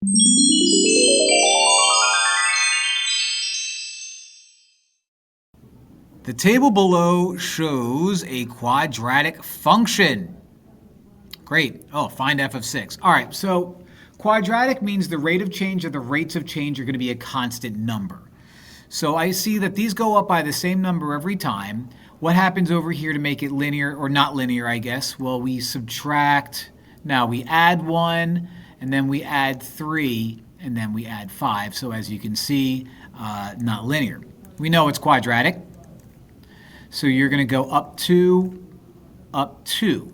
The table below shows a quadratic function. Great. Oh, find f of 6. All right, so quadratic means the rate of change or the rates of change are going to be a constant number. So I see that these go up by the same number every time. What happens over here to make it linear, or not linear, I guess? Well, we subtract. Now we add 1, and then we add 3, and then we add 5. So as you can see, not linear. We know it's quadratic. So you're going to go up 2, up 2.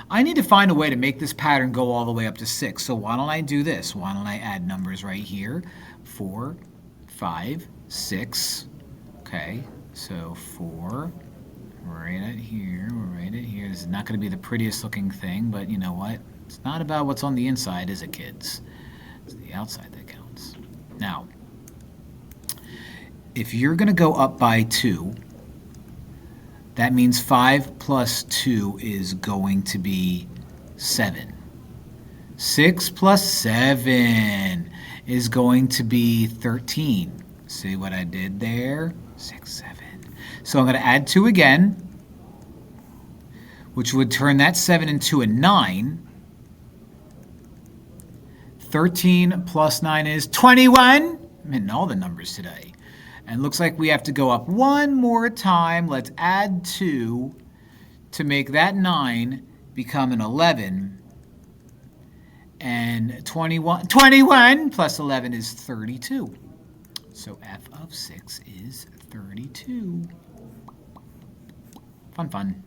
I need to find a way to make this pattern go all the way up to 6. So why don't I do this? Why don't I add numbers right here? 4, 5, 6. Okay, so 4, right at here, right at here. This is not going to be the prettiest looking thing, but you know what? It's not about what's on the inside, is it, kids? It's the outside that counts. Now, if you're going to go up by 2, that means 5 plus 2 is going to be 7. 6 plus 7 is going to be 13. See what I did there? 6, 7. So I'm going to add 2 again, which would turn that 7 into a 9. 13 plus 9 is 21. I'm hitting all the numbers today. And looks like we have to go up one more time. Let's add 2 to make that 9 become an 11. And 21 plus 11 is 32. So f of 6 is 32. Fun, fun.